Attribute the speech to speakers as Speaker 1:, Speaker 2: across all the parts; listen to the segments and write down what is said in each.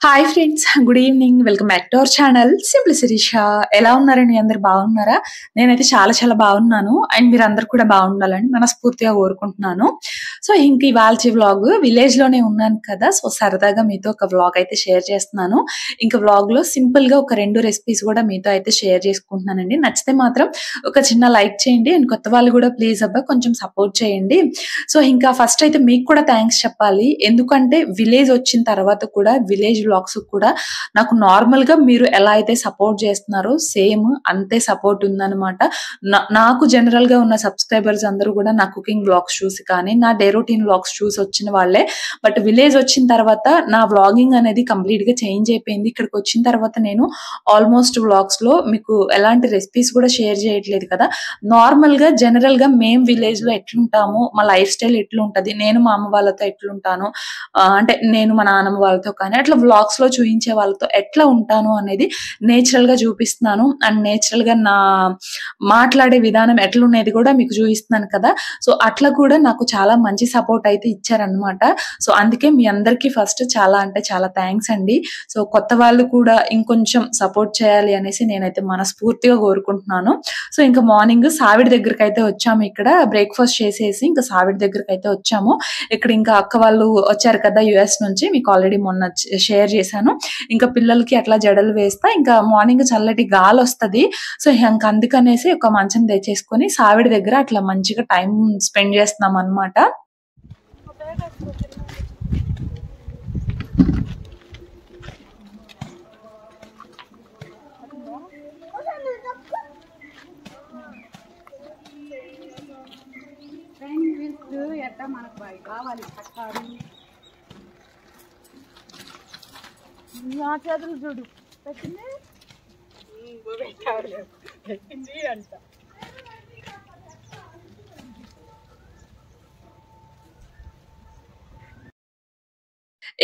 Speaker 1: Hi friends, good evening. Welcome back to our channel simply Sirisha. ఎలా ఉన్నారండి? అందరు బాగున్నారా? నేనైతే చాలా చాలా బాగున్నాను. అండ్ మీరందరూ కూడా బాగుండాలని మనస్ఫూర్తిగా కోరుకుంటున్నాను. సో ఇంక ఇవాల్టి వ్లాగ్ విలేజ్ లోనే ఉన్నాను కదా, సో సరదాగా మీతో ఒక వ్లాగ్ అయితే షేర్ చేస్తున్నాను. ఇంకా వ్లాగ్ లో సింపుల్ గా ఒక 2 రెసిపీస్ కూడా మీతో అయితే షేర్ చేసుకుంటున్నానండి. నచ్చితే మాత్రం ఒక చిన్న లైక్ చేయండి. అండ్ కొత్త వాళ్ళు కూడా ప్లీజ్ అబ్బా కొంచెం సపోర్ట్ చేయండి. సో ఇంకా ఫస్ట్ అయితే మీకు కూడా థ్యాంక్స్ చెప్పాలి. ఎందుకంటే విలేజ్ వచ్చిన తర్వాత కూడా విలేజ్ వ్లాగ్స్ కూడా నాకు నార్మల్ గా మీరు ఎలా అయితే సపోర్ట్ చేస్తున్నారో సేమ్ అంతే సపోర్ట్ ఉందన్నమాట. నాకు జనరల్ గా ఉన్న సబ్స్క్రైబర్స్ అందరూ కూడా నా కుకింగ్ వ్లాగ్స్ చూసి కానీ నా డే రొటీన్ వ్లాగ్స్ చూసి వచ్చిన వాళ్ళే. బట్ విలేజ్ వచ్చిన తర్వాత నా వ్లాగింగ్ అనేది కంప్లీట్ గా చేంజ్ అయిపోయింది. ఇక్కడికి వచ్చిన తర్వాత నేను ఆల్మోస్ట్ వ్లాగ్స్ లో మీకు ఎలాంటి రెసిపీస్ కూడా షేర్ చేయట్లేదు కదా. నార్మల్ గా జనరల్ గా మేం విలేజ్ లో ఎట్లుంటాము, మా లైఫ్ స్టైల్ ఎట్లుంటది, నేను మా అమ్మ వాళ్ళతో ఎట్లుంటాను, అంటే నేను మా నాన్నమ్మ వాళ్ళతో కానీ అట్లా వ్లాగ్స్ లో చూపించే వాళ్ళతో ఎట్లా ఉంటాను అనేది నేచురల్ గా చూపిస్తున్నాను. అండ్ నేచురల్ గా నా మాట్లాడే విధానం ఎట్లున్నది కూడా మీకు చూపిస్తున్నాను కదా. సో అట్లా కూడా నాకు చాలా మంచి సపోర్ట్ అయితే ఇచ్చారనమాట. సో అందుకే మీ అందరికీ ఫస్ట్ చాలా అంటే చాలా థ్యాంక్స్ అండి. సో కొత్త వాళ్ళు కూడా ఇంకొంచెం సపోర్ట్ చేయాలి అనేసి నేనైతే మనస్ఫూర్తిగా కోరుకుంటున్నాను. సో ఇంకా మార్నింగ్ సావిడి దగ్గరికి అయితే వచ్చాము. ఇక్కడ బ్రేక్ఫాస్ట్ చేసేసి ఇంకా సావిడి దగ్గరికి అయితే వచ్చాము. ఇక్కడ ఇంకా అక్క వాళ్ళు వచ్చారు కదా యుఎస్ నుంచి, మీకు ఆల్రెడీ మొన్న షేర్ చేశాను. ఇంకా పిల్లలకి అట్లా జడలు వేస్తా ఇంకా మార్నింగ్ చల్లటి గాలి వస్తది. సో ఇంకా అందుకనేసి ఒక మంచం తెచ్చేసుకొని సావిడి దగ్గర అట్లా మంచిగా టైం స్పెండ్ చేస్తున్నాం అన్నమాట.
Speaker 2: మనకు కావాలి నా చేతులు చూడు పెట్టింది పెట్టింది అంట.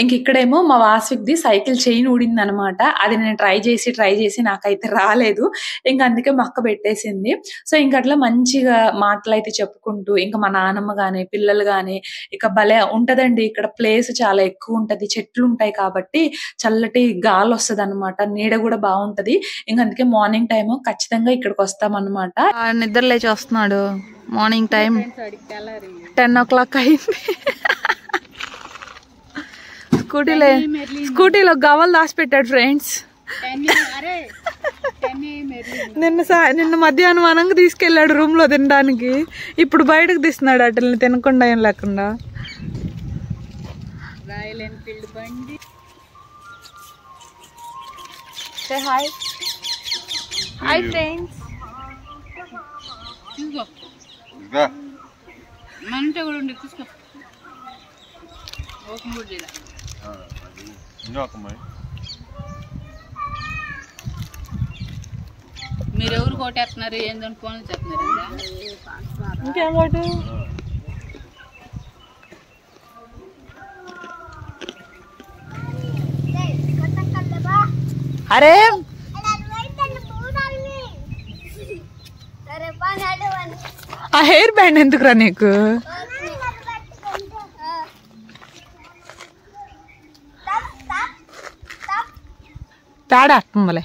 Speaker 1: ఇంక ఇక్కడేమో మా వాస్విక్ది సైకిల్ చైన్ ఊడింది అనమాట. అది నేను ట్రై చేసి నాకైతే రాలేదు. ఇంకా అందుకే మా అక్క పెట్టేసింది. సో ఇంక అట్లా మంచిగా మాటలు అయితే చెప్పుకుంటూ ఇంకా మా నాన్నమ్మ గాని పిల్లలు గాని ఇక భలే ఉంటదండి. ఇక్కడ ప్లేస్ చాలా ఎక్కువ ఉంటది, చెట్లు ఉంటాయి కాబట్టి చల్లటి గాలి వస్తుంది అనమాట, నీడ కూడా బాగుంటది. ఇంక అందుకే మార్నింగ్ టైం ఖచ్చితంగా ఇక్కడికి వస్తాం అనమాట. నిద్ర లేచి వస్తున్నాడు. మార్నింగ్ టైం 10 o'clock అయింది. స్కూటీలో గవ్వలు దాచిపెట్టాడు ఫ్రెండ్స్. నిన్న మధ్యాహ్నం అనంగా తీసుకెళ్లాడు రూమ్ లో తినడానికి. ఇప్పుడు బయటకు తీస్తున్నాడు అటల్ని తినకుండా ఏం లేకుండా. Hi hi friends.
Speaker 2: మీరెవరు కోటేస్తున్నారు ఏందని ఫోన్లు చెప్తున్నారు.
Speaker 1: ఇంకేం కోటు అరే ఆ హెయిర్ బ్యాండ్ ఎందుకురా నీకు? తేడా అట్టుందిలే.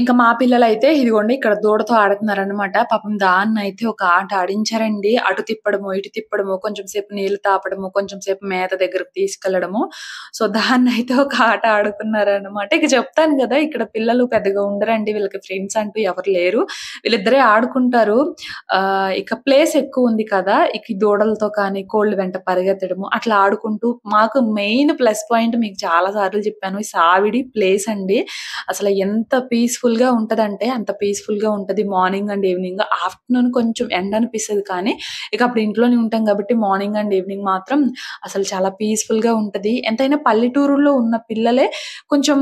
Speaker 1: ఇంకా మా పిల్లలు అయితే ఇదిగోండి ఇక్కడ దూడతో ఆడుతున్నారనమాట. పాపం దాన్ని అయితే ఒక ఆట ఆడించారండి. అటు తిప్పడము ఇటు తిప్పడము, కొంచెం సేపు నీళ్లు తాపడము, కొంచెం సేపు మేత దగ్గరకు తీసుకెళ్లడము. సో దాన్ని అయితే ఒక ఆట ఆడుకున్నారనమాట. ఇక చెప్తాను కదా ఇక్కడ పిల్లలు పెద్దగా ఉండరండి, వీళ్ళకి ఫ్రెండ్స్ అంటూ ఎవరు లేరు, వీళ్ళిద్దరే ఆడుకుంటారు. ఇక ప్లేస్ ఎక్కువ ఉంది కదా, ఇక దూడలతో కానీ కోళ్ళ వెంట పరిగెత్తడము అట్లా ఆడుకుంటూ. మాకు మెయిన్ ప్లస్ పాయింట్ మీకు చాలా సార్లు చెప్పాను, సావిడి ప్లేస్ అండి. అసలు ఎంత పీస్ఫుల్ గా ఉంటదంటే అంత పీస్ఫుల్ గా ఉంటది. మార్నింగ్ అండ్ ఈవినింగ్, ఆఫ్టర్నూన్ కొంచెం ఎండ అనిపిస్తుంది కానీ ఇక అప్పుడు ఇంట్లోనే ఉంటాం కాబట్టి మార్నింగ్ అండ్ ఈవినింగ్ మాత్రం అసలు చాలా పీస్ఫుల్ గా ఉంటది. ఎంతైనా పల్లెటూరులో ఉన్న పిల్లలే కొంచెం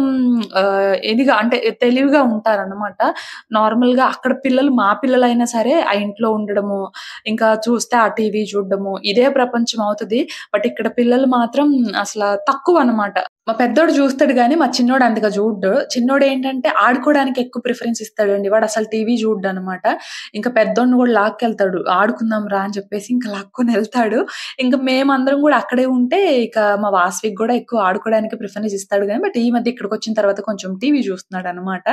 Speaker 1: ఎదిగా అంటే తెలివిగా ఉంటారన్నమాట. నార్మల్ గా అక్కడ పిల్లలు మా పిల్లలైనా సరే ఆ ఇంట్లో ఉండడము, ఇంకా చూస్తే ఆ టీవీ చూడడము ఇదే ప్రపంచం అవుతుంది. బట్ ఇక్కడ పిల్లలు మాత్రం అసలు తక్కువ అన్నమాట. మా పెద్దోడు చూస్తాడు గానీ, మా చిన్నోడు అంతగా చూడ్డు. చిన్నోడు ఏంటంటే ఆడుకోవడానికి ఎక్కువ ప్రిఫరెన్స్ ఇస్తాడండి. వాడు అసలు టీవీ చూడ్డనమాట. ఇంకా పెద్దోడిని కూడా లాక్కెళ్తాడు. ఆడుకుందాం రా అని చెప్పేసి ఇంకా లాక్కొనెళ్తాడు. ఇంక మేమందరం కూడా అక్కడే ఉంటే ఇక మా వాసవికి కూడా ఎక్కువ ఆడుకోవడానికి ప్రిఫరెన్స్ ఇస్తాడు గానీ, బట్ ఈ మధ్య ఇక్కడికొచ్చిన తర్వాత కొంచెం టీవీ చూస్తున్నాడనమాట.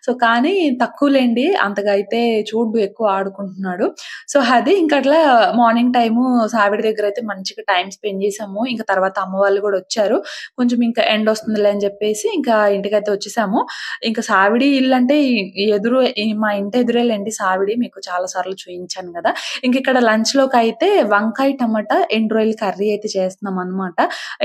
Speaker 1: సో, కానీ తక్కువలేండి. అంతగా అయితే చూడ్డు, ఎక్కువ ఆడుకుంటున్నాడు. సో, అది ఇంక అట్లా మార్నింగ్ టైము సావిడి దగ్గరైతే మంచిగా టైమ్ స్పెండ్ చేసాము. ఇంక తర్వాత అమ్మ వాళ్ళు కూడా వచ్చారు. కొంచెం ఇంకా ఎండొస్తుందిలే అని జెప్పేసి ఇంకా ఇంటికైతే వచ్చేసాము. ఇంకా సావిడి ఇల్లంటే మా ఇంటి ఎదురేలెండి సావిడి. మీకు చాలా సార్లు చూయించాను గదా! ఇంకిక్కడ లంచ్‌లోకైతే వంకాయ టమాటా ఎండు రొయ్యల కర్రీ అయితే చేస్తున్నామనమాట.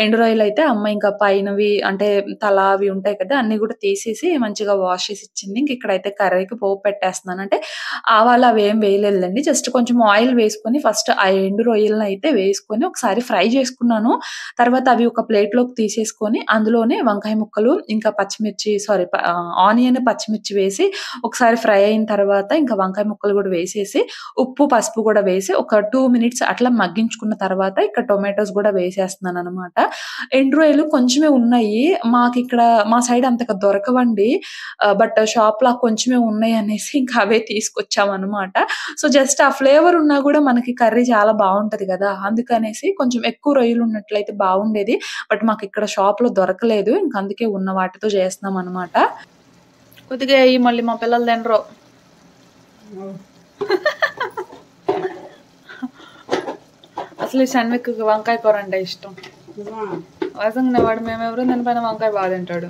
Speaker 1: ఎండు రొయ్యలైతే అమ్మ ఇంకా పైనవి అంటే తల అవి ఉంటాయి కదా! అన్నీ గూడా తీసేసి మంచిగా వాష్ చేసి ఇచ్చింది. ఇంకిక్కడైతే కర్రీకి పోపు పెట్టేస్తున్నాను. అంటే ఆవాలు అవేం వేయలేదులెండి. జస్ట్ కొంచెం ఆయిల్ వేసుకొని ఫస్ట్ ఆ ఎండు రొయ్యలనైతే వేసుకొని ఒకసారి ఫ్రై చేసుకున్నాను. తర్వాత అవి ఒక ప్లేట్‌లోకి తీసేసుకొని అందులోనే వంకాయ ముక్కలు ఇంకా ఆనియన్, పచ్చిమిర్చి వేసి ఒకసారి ఫ్రై అయిన తర్వాత ఇంకా వంకాయ ముక్కలు గూడా వేసేసి ఉప్పు, పసుపు గూడా వేసి ఒక 2 మినిట్స్ అట్లా మగ్గించుకున్న తర్వాత ఇక్కడ టొమాటోస్ గూడా వేసేస్తున్నాననమాట. ఎండు రొయ్యలు కొంచెమే ఉన్నాయి. మాకిక్కడ మా సైడ్ అంతగా దొరకవండి. బట్ షాప్‌లో కొంచెమే ఉన్నాయనేసి ఇంకా అవే తీసుకొచ్చామనమాట. సో, జస్ట్ ఆ ఫ్లేవర్ ఉన్నా గూడా మనకి కర్రీ చాలా బావుంటది గదా! అందుకనేసి కొంచెం ఎక్కువ రొయ్యలున్నట్లయితే బావుండేది. బట్ మాకిక్కడ షాప్‌లో దొరకలేదు. ఇంక అందుకే ఉన్న వాటితో చేస్తున్నామనమాట. కొద్దిగా ఎయ్యి మళ్ళీ మా పిల్లలు తినరు. అసలు ఈ షణ్విక్‌కి వంకాయ కూర అంటే ఇష్టం. నిజంగానే వాడు మేమెవరు తినపైన వంకాయ బాగా తింటాడు.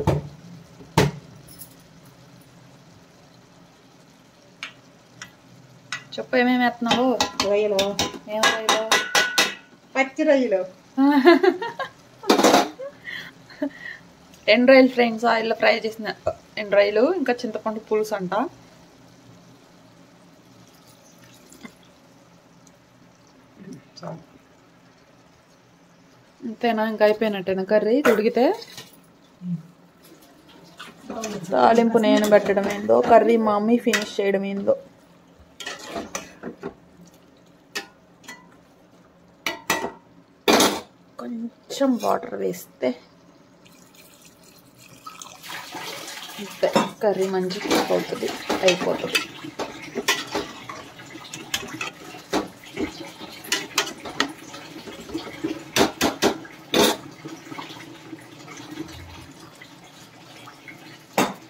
Speaker 1: చెప్పు ఏమేమి వేస్తున్నావు?
Speaker 3: రొయ్యలు,
Speaker 1: ఏం రొయ్యలు?
Speaker 3: పచ్చి రొయ్యలు,
Speaker 1: ఎండు రొయ్యలు ఫ్రెండ్స్ ఆయిల్లో ఫ్రై చేసిన ఎండు రొయ్యలు, ఇంకా చింతపండు పులుసు అంట. అంతేనా? ఇంకా అయిపోయినట్టేనా కర్రీ ఉడికితే? తాలింపు నేను పెట్టడం ఏందో, కర్రీ మా మమ్మీ ఫినిష్ చేయడం ఏందో. కొంచెం వాటర్ వేస్తే అంతే, కర్రీ మంచిగా కుక్ అవుతుంది, అయిపోతుంది.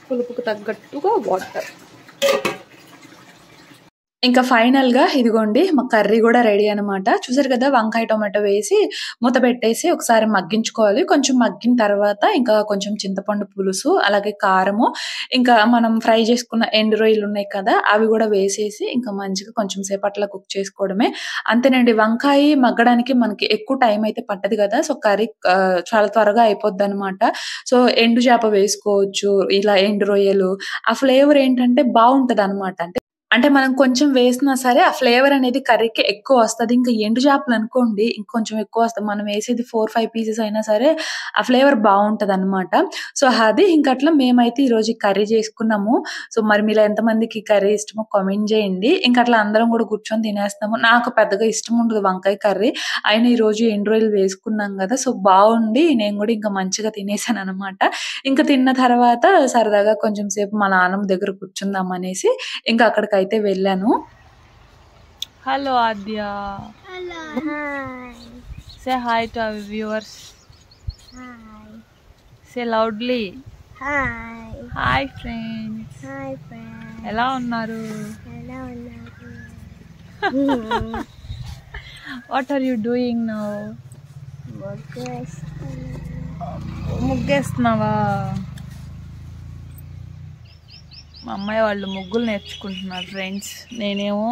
Speaker 1: పులుపుకు తగ్గట్టుగా వాటర్. ఇంకా ఫైనల్‌గా ఇదిగోండి మా కర్రీ గూడా రెడీ అనమాట. చూసారు కదా! వంకాయ, టొమాటో వేసి మూత పెట్టేసి ఒకసారి మగ్గించుకోవాలి. కొంచెం మగ్గిన తర్వాత ఇంకా కొంచెం చింతపండు పులుసు, అలాగే కారము, ఇంకా మనం ఫ్రై చేసుకున్న ఎండు రొయ్యలు ఉన్నాయి కదా! అవి గూడా వేసేసి ఇంకా మంచిగా కొంచెం సేపు అట్లా కుక్ చేసుకోవడమే. అంతేనండి. వంకాయ మగ్గడానికి మనకి ఎక్కువ టైం అయితే పట్టదు కదా! సో, కర్రీ చాలా త్వరగా అయిపోద్దనమాట. సో, ఎండు చేప వేసుకోవచ్చు, ఇలా ఎండు రొయ్యలు. ఆ ఫ్లేవర్ ఏంటంటే బావుంటదనమాట. అంటే మనం కొంచెం వేసినా సరే ఆ ఫ్లేవర్ అనేది కర్రీకి ఎక్కువొస్తది. ఇంకా ఎండు చేపలనుకోండి ఇంకొంచెం ఎక్కువొస్తది. మనం వేసేది 4, 5 పీసెస్ అయినా సరే ఆ ఫ్లేవర్ బావుంటదనమాట. సో, అది ఇంకట్లా మేమైతే ఈరోజు కర్రీ చేసుకున్నాము. సో, మరి మీలో ఎంతమందికి కర్రీ ఇష్టమో కామెంట్ చేయండి. ఇంకట్లా అందరం గూడా కూర్చొని తినేస్తాము. నాకు పెద్దగా ఇష్టం ఉండదు వంకాయ కర్రీ. అయినా ఈరోజు ఎండు రొయ్యలు వేసుకున్నాం గదా! సో, బావుండి నేను గూడా ఇంకా మంచిగా తినేసాననమాట. ఇంక తిన్న తర్వాత సరదాగా కొంచెం సేపు మా నాన్నమ్మ దగ్గర కూర్చుందాం అనేసి ఇంకా అక్కడికైతే వెళ్ళాను. Hello Aadya.
Speaker 4: Hello. Hi.
Speaker 1: Say hi to our viewers.
Speaker 4: Hi.
Speaker 1: Say loudly.
Speaker 4: Hi.
Speaker 1: Hi friends.
Speaker 4: Hi, friend.
Speaker 1: ఎలా ఉన్నారు?
Speaker 4: Hello.
Speaker 1: What are you doing now? ముగ్గేస్తున్నావా? మా అమ్మాయి వాళ్ళు ముగ్గులు నేర్చుకుంటున్నారు ఫ్రెండ్స్. నేనేమో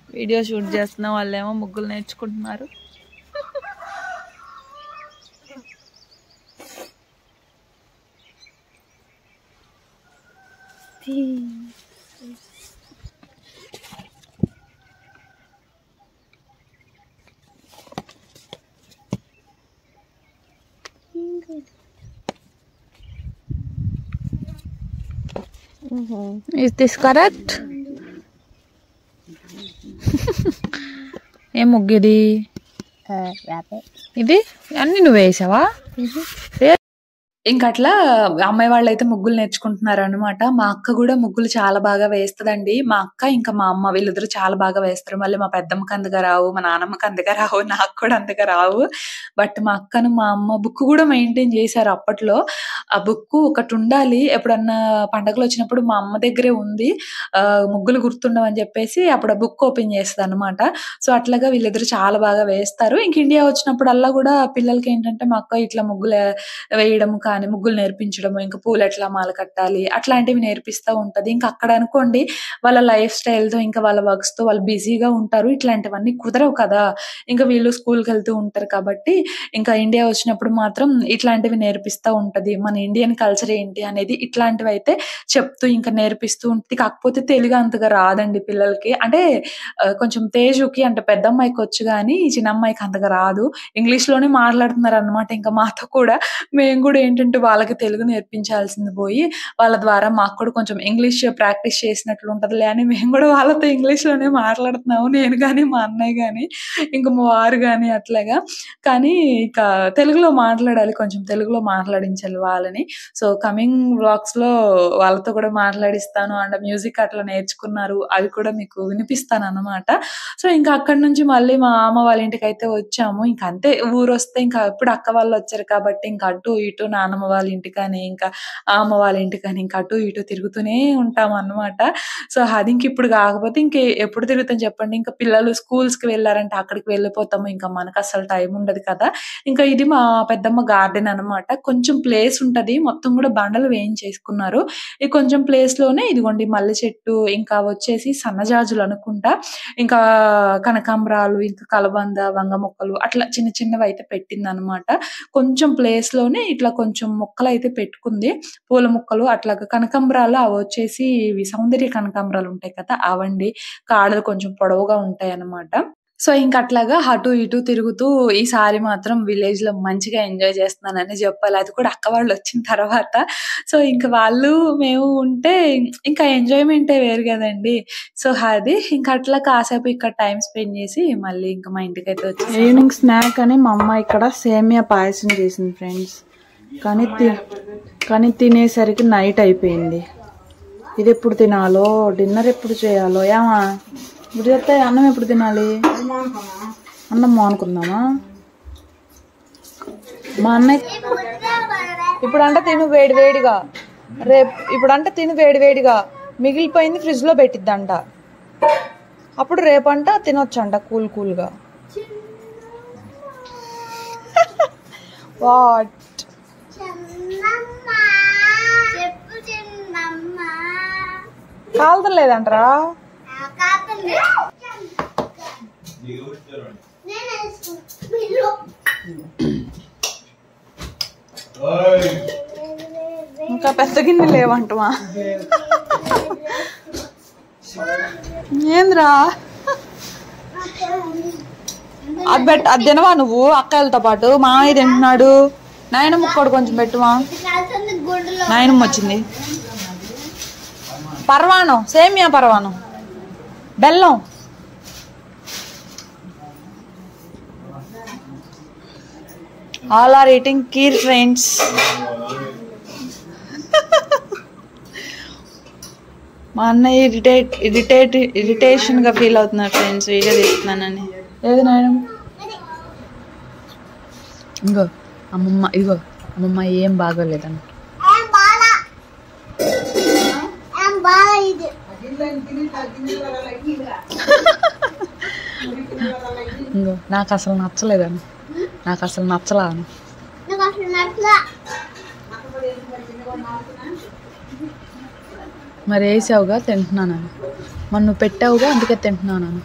Speaker 1: వీడియో షూట్ చేస్తున్నా, వాళ్ళేమో ముగ్గులు నేర్చుకుంటున్నారు. Is this correct? ఏ ముగ్గు ఇది?
Speaker 4: Rabbit.
Speaker 1: ఇది అన్ని నువ్వు వేసావా? ఇంక అట్లా అమ్మాయి వాళ్ళైతే ముగ్గులు నేర్చుకుంటున్నారనమాట. మా అక్క గూడా ముగ్గులు చాలా బాగా వేస్తదండి. మా అక్క ఇంకా మా అమ్మ వీళ్ళిద్దరూ చాలా బాగా వేస్తారు. మళ్ళీ మా పెద్దమ్మకి అంతగా రావు. మా నానమ్మకి అంతగా రావు. నాకు కూడా అంతగా రావు. బట్ మా అక్కను, మా అమ్మ బుక్ గూడా మెయింటైన్ జేశారు అప్పట్లో. ఆ బుక్కు ఒకటుండాలి. ఎప్పుడన్నా పండగలొచ్చినప్పుడు మా అమ్మ దగ్గరే ఉంది. ముగ్గులు గుర్తుండవని జెప్పేసి అప్పుడు ఆ బుక్ ఓపెన్ చేస్తదనమాట. సో, అట్లాగా వీళ్ళిద్దరూ చాలా బాగా వేస్తారు. ఇంక ఇండియా వచ్చినప్పుడల్లా గూడా పిల్లలకేంటంటే మా అక్క ఇట్లా వేయడం కానీ, ముగ్గులు నేర్పించడము, ఇంకా పూలెట్లా మాల కట్టాలి, అట్లాంటివి నేర్పిస్తా ఉంటది. ఇంక అక్కడ అనుకోండి వాళ్ళ లైఫ్ స్టైల్‌తో, ఇంకా వాళ్ళ వర్క్స్‌తో వాళ్ళు బిజీగా ఉంటారు. ఇట్లాంటివన్నీ కుదరవు కదా! ఇంక వీళ్ళు స్కూల్‌కెళ్తూ ఉంటారు కాబట్టి, ఇంకా ఇండియా వచ్చినప్పుడు మాత్రం ఇట్లాంటివి నేర్పిస్తా ఉంటది. మన ఇండియన్ కల్చర్ ఏంటి అనేది ఇట్లాంటివైతే చెప్తూ, ఇంకా నేర్పిస్తూ ఉంటది. కాకపోతే తెలుగు అంతగా రాదండి పిల్లలకి. అంటే కొంచెం తేజుకి అంటే పెద్దమ్మాయికొచ్చు గానీ, చిన్నమ్మాయికి అంతగా రాదు. ఇంగ్లీష్‌లోనే మాట్లాడుతున్నారనమాట ఇంక మాతో కూడా. మేము గూడా ఏంటంటే వాళ్ళకి తెలుగు నేర్పించాల్సింది పోయి, వాళ్ళ ద్వారా మాకు కూడా కొంచెం ఇంగ్లీష్ ప్రాక్టీస్ చేసినట్లు ఉంటదిలే అని మేము గూడా వాళ్ళతో ఇంగ్లీష్‌లోనే మాట్లాడుతున్నాము. నేను గాని, మా అన్నయ్య గాని, ఇంక మా వారు గాని అట్లాగా. కానీ ఇక తెలుగులో మాట్లాడాలి. కొంచెం తెలుగులో మాట్లాడించాలి వాళ్ళని. సో, కమింగ్ వ్లాగ్స్‌లో వాళ్ళతో కూడా మాట్లాడిస్తాను. అండ్ మ్యూజిక్ అట్లా నేర్చుకున్నారు. అవి కూడా మీకు వినిపిస్తాననమాట. సో, ఇంకా అక్కడి నుంచి మళ్ళీ మా అమ్మ వాళ్ళ ఇంటికైతే వచ్చాము. ఇంక అంతే ఊరొస్తే ఇంకా ఎప్పుడు అక్క వాళ్ళొచ్చారు కాబట్టి ఇంక అటు ఇటు నానమ్మ వాళ్ళ ఇంటికని, ఇంకా అమ్మ వాళ్ళ ఇంటికని, ఇంక అటు ఇటు తిరుగుతూనే ఉంటామనమాట. సో, అది ఇంకిప్పుడు కాకపోతే ఎప్పుడు తిరుగుతాం చెప్పండి. ఇంకా పిల్లలు స్కూల్స్‌కి వెళ్లారంటే అక్కడికి వెళ్ళిపోతాము. ఇంకా మనకసలు టైం ఉండదు కదా! ఇంకా ఇది మా పెద్దమ్మ గార్డెన్ అనమాట. కొంచెం ప్లేస్ ఉంటది. మొత్తం కూడా బండలు వేయించేసుకున్నారు. ఈ కొంచెం ప్లేస్‌లోనే ఇదిగోండి మల్లె చెట్టు, ఇంకా వచ్చేసి సన్నజాజులు అనుకుంటా. ఇంకా కనకాంబరాలు, ఇంకా కలబంద, వంగ మొక్కలు అట్లా చిన్న చిన్నవైతే పెట్టిందనమాట. కొంచెం ప్లేస్‌లోనే ఇట్లా కొంచెం మొక్కలైతే పెట్టుకుంది. పూల మొక్కలు అట్లాగా కనకాంబరాలు అవొచ్చేసి ఇవి సౌందర్య కనకాంబరాలు ఉంటాయి కదా! అవండి. కాడలు కొంచెం పొడవుగా ఉంటాయన్నమాట. సో, ఇంక అట్లాగా అటు ఇటు తిరుగుతూ ఈసారి మాత్రం విలేజ్‌లో మంచిగా ఎంజాయ్ చేస్తున్నాననే జెప్పాలి. అది కూడా అక్క వాళ్ళొచ్చిన తర్వాత. సో, ఇంక వాళ్ళు, మేము ఉంటే ఇంకా ఎంజాయ్‌మెంటే వేరు గదండీ! సో, అది ఇంక అట్లా కాసేపు ఇక్కడ టైమ్ స్పెండ్ జేసి మళ్ళీ ఇంక మా ఇంటికైతే వచ్చేసాము.
Speaker 5: ఈవినింగ్ స్నాక్ అని మా అమ్మ ఇక్కడ సేమియా పాయసం చేసింది ఫ్రెండ్స్. కానీ తినేసరికి నైట్ అయిపోయింది. ఇది ఎప్పుడు తినాలో, డిన్నర్ ఎప్పుడు చేయాలో ఏమా ఇప్పుడు చెప్తే అన్నం ఎప్పుడు తినాలి? అన్నం మానుకుందామా? మా అన్నయ్య ఇప్పుడంటే తిను వేడివేడిగా, ఇప్పుడంటే తిను వేడివేడిగా, మిగిలిపోయింది ఫ్రిడ్జ్ లో పెట్టిద్దంట. అప్పుడు రేపంట తినొచ్చంట కూల్గా. వాట్ కాలుతలేదంటరా? ఇంకా పెద్ద గిన్నె లేవంటమా? ఏంద్రా అది తినవా నువ్వు? అక్కలతో పాటు మామయ్య తింటున్నాడు. నాయనమ్మ కూడా కొంచెం పెట్టువా. నాయనమ్మ వచ్చింది. పరవాణం, సేమియా పరవాణం, బెల్లం. All are eating kheer friends. మా అన్నయ్య ఇరిటేషన్ గా ఫీల్ అవుతున్నారు ఫ్రెండ్స్, వీడియో తీస్తున్నానని. ఏది నాయనమ్మ? ఇంకో అమ్మమ్మ ఏం బాగోలేదండి. ఇంకో నాకు అసలు నచ్చలేదని, నాకు అసలు నచ్చలా అని. మరి వేసావుగా తింటున్నానని, మరి నువ్వు పెట్టావుగా అందుకే తింటున్నానని.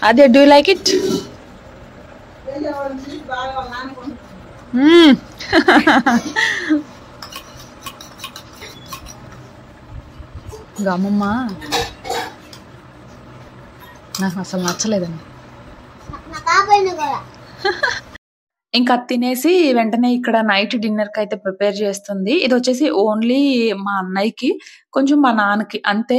Speaker 5: అదే డూ లైక్ ఇట్? అమ్మమ్మ నాకు అసలు నచ్చలేదండి.
Speaker 1: ఇంకా తినేసి వెంటనే ఇక్కడ నైట్ డిన్నర్‌కి అయితే ప్రిపేర్ చేస్తుంది. ఇది వచ్చేసి ఓన్లీ మా అన్నయ్యకి, కొంచెం మా నాన్నకి అంతే.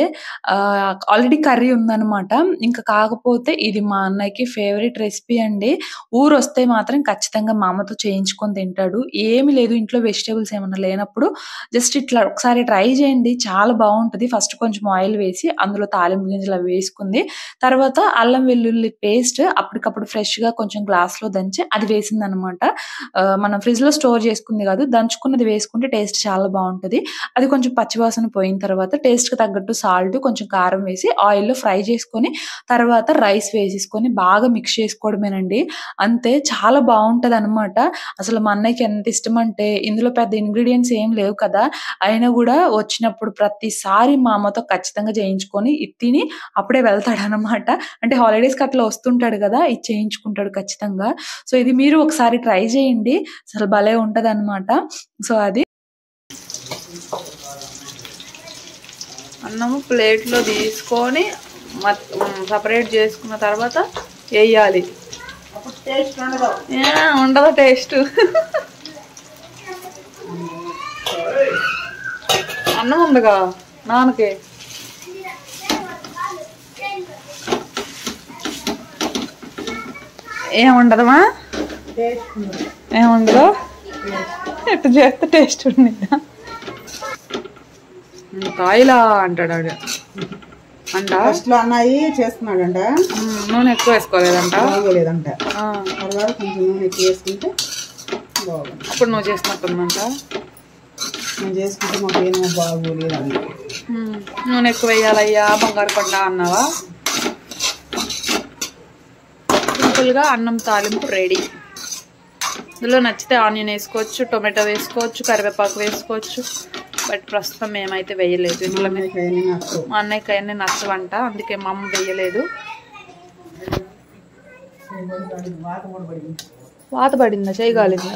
Speaker 1: ఆల్రెడీ కర్రీ ఉందనమాట. ఇంకా కాకపోతే ఇది మా అన్నయ్యకి ఫేవరెట్ రెసిపీ అండి. ఊరొస్తే మాత్రం ఖచ్చితంగా మా అమ్మతో చేయించుకొని తింటాడు. ఏమి లేదు ఇంట్లో వెజిటబుల్స్ ఏమన్నా లేనప్పుడు జస్ట్ ఇట్లా ఒకసారి ట్రై చేయండి. చాలా బావుంటది. ఫస్ట్ కొంచెం ఆయిల్ వేసి అందులో తాలింపు గింజలు అవి వేసుకుంది. తర్వాత అల్లం వెల్లుల్లి పేస్ట్ అప్పటికప్పుడు ఫ్రెష్‌గా కొంచెం గ్లాస్‌లో దంచి అది వేసిందనమాట. మనం ఫ్రిడ్జ్‌లో స్టోర్ చేసుకుంది కాదు. దంచుకున్నది వేసుకుంటే టేస్ట్ చాలా బావుంటది. అది కొంచెం పచ్చివాసన పోయిన తర్వాత టేస్ట్‌కి తగ్గట్టు సాల్ట్, కొంచెం కారం వేసి ఆయిల్‌లో ఫ్రై చేసుకొని తర్వాత రైస్ వేసేసుకొని బాగా మిక్స్ చేసుకోవడమేనండి. అంతే చాలా బావుంటదనమాట. అసలు మా అన్నయ్యకి ఎంత ఇష్టమంటే ఇందులో పెద్ద ఇంగ్రీడియెంట్స్ ఏం లేవు కదా! అయినా గూడా వచ్చినప్పుడు ప్రతిసారి మా అమ్మతో ఖచ్చితంగా చేయించుకొని ఇది తిని అప్పుడే వెళ్తాడనమాట. అంటే హాలిడేస్‌కి అట్లా వస్తుంటాడు గదా! ఇది చేయించుకుంటాడు ఖచ్చితంగా. సో, ఇది మీరు ఒకసారి ట్రై చేయండి. అసలు భలే ఉంటదనమాట. సో, అది.
Speaker 5: అన్నము ప్లేట్‌లో తీసుకొని సెపరేట్ చేసుకున్న తర్వాత ఎయ్యాలి.
Speaker 3: టేస్ట్ ఉండదు.
Speaker 5: ఉండదు టేస్ట్. అన్నం ఉందిగా నాన్నకి. ఏముండదమ్మా?
Speaker 3: టేస్ట్ ఉండదు.
Speaker 5: ఏముండదు? ఎట్లా చేస్తే టేస్ట్ ఉండిద్దా? కాయలా అంటాడు ఆడు. అంట
Speaker 3: ఫస్ట్లో అన్నయ్య చేస్తున్నాడంట,
Speaker 5: నూనె ఎక్కువ వేసుకోలేదంట.
Speaker 3: బాగోలేదంట. తర్వాత కొంచెం నూనె ఎక్కువ వేసుకుంటే బాగుంది.
Speaker 5: అప్పుడు నువ్వు చేసినట్టుందంట.
Speaker 3: నేను చేసుకుంటే మాకు ఏమో బాగోలేదంట.
Speaker 5: నూనె ఎక్కువ వేయాలయ్యా బంగారు కొండ అన్నావా? సింపుల్గా అన్నం తాలింపు రెడీ. ఇందులో నచ్చితే ఆనియన్ వేసుకోవచ్చు, టొమాటో వేసుకోవచ్చు, కరివేపాకు వేసుకోవచ్చు. బట్ ప్రస్తుతం మేమైతే వేయలేదు. ఇంట్లో మా అన్నయ్యకి అవన్నీ నచ్చవంట, అందుకే మా అమ్మ వేయలేదు. వాత పడిందా? చేయగలిందా?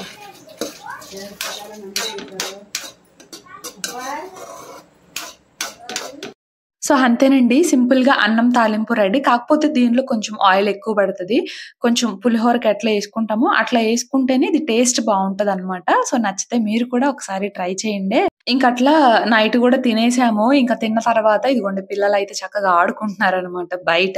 Speaker 1: సో, అంతేనండి. సింపుల్‌గా అన్నం తాలింపు రెడీ. కాకపోతే దీనిలో కొంచెం ఆయిల్ ఎక్కువ పడతది. కొంచెం పులిహోరకి ఎట్లా యేసుకుంటామో అట్లా యేసుకుంటేనే ఇది టేస్ట్ బావుంటదనమాట. సో, నచ్చితే మీరు కూడా ఒకసారి ట్రై చేయండి. ఇంకట్లా నైట్ గూడా తినేసాము. ఇంక తిన్న తర్వాత ఇదిగోండి పిల్లలైతే చక్కగా ఆడుకుంటున్నారనమాట బయట.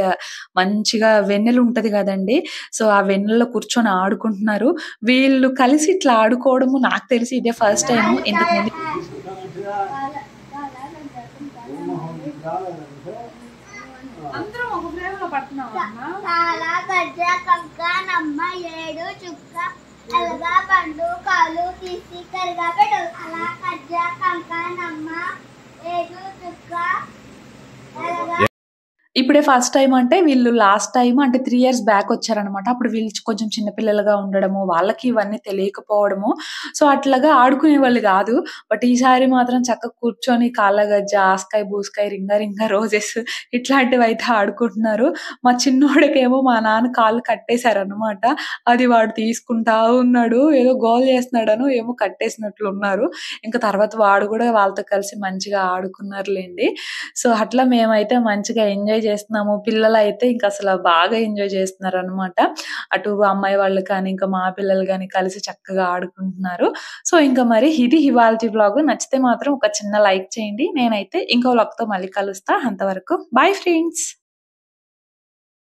Speaker 1: మంచిగా వెన్నెలుంటది గదండీ! సో, ఆ వెన్నెల్లో కూర్చొని ఆడుకుంటున్నారు. వీళ్ళు కలిసి ఇట్లా ఆడుకోవడము నాకు తెలిసి ఇదే ఫస్ట్ టైము. ఇంతకుముందు
Speaker 4: చాలా గజ్జ కంక నమ్మ ఏడు చుక్క అలగా పండు కాలు తీసి కరిగా పెట్టు అలా గజ్జ కంక నమ్మ ఏడు చుక్క అలగా.
Speaker 1: ఇప్పుడే ఫస్ట్ టైమ్ అంటే వీళ్ళు లాస్ట్ టైమ్ అంటే 3 ఇయర్స్ బ్యాక్ వచ్చారనమాట. అప్పుడు వీళ్ళు కొంచెం చిన్న పిల్లలుగా ఉండడము, వాళ్ళకి ఇవన్నీ తెలియకపోవడము. సో, అట్లాగా ఆడుకునేవాళ్ళు గాదు. బట్ ఈసారి మాత్రం చక్కగా కూర్చొని కాళ్ళగజ్జ, ఆస్కాయ, బూస్కాయ, రింగా రింగా రోజెస్ ఇట్లాంటివైతే ఆడుకుంటున్నారు. మా చిన్నోడికేమో మా నాన్న కాళ్ళు కట్టేశారనమాట. అది వాడు తీసుకుంటా ఉన్నాడు. ఏదో గోల చేస్తున్నాడనో ఏమో కట్టేసినట్లున్నారు. ఇంక తర్వాత వాడు గూడా వాళ్ళతో కలిసి మంచిగా ఆడుకున్నారులెండి. సో, అట్లా మేమైతే మంచిగా ఎంజాయ్ చేస్తున్నాము. పిల్లలైతే ఇంకసల బాగా ఎంజాయ్ చేస్తున్నారనమాట. అటు అమ్మాయి వాళ్ళు కానీ, ఇంకా మా పిల్లలు గాని కలిసి చక్కగా ఆడుకుంటున్నారు. సో, ఇంకా మరి ఇది ఇవాల్టి వ్లాగ్. నచ్చితే మాత్రం ఒక చిన్న లైక్ చేయండి. నేనైతే ఇంకో వ్లాగ్‌తో మళ్ళీ కలుస్తా. అంతవరకు బై ఫ్రెండ్స్.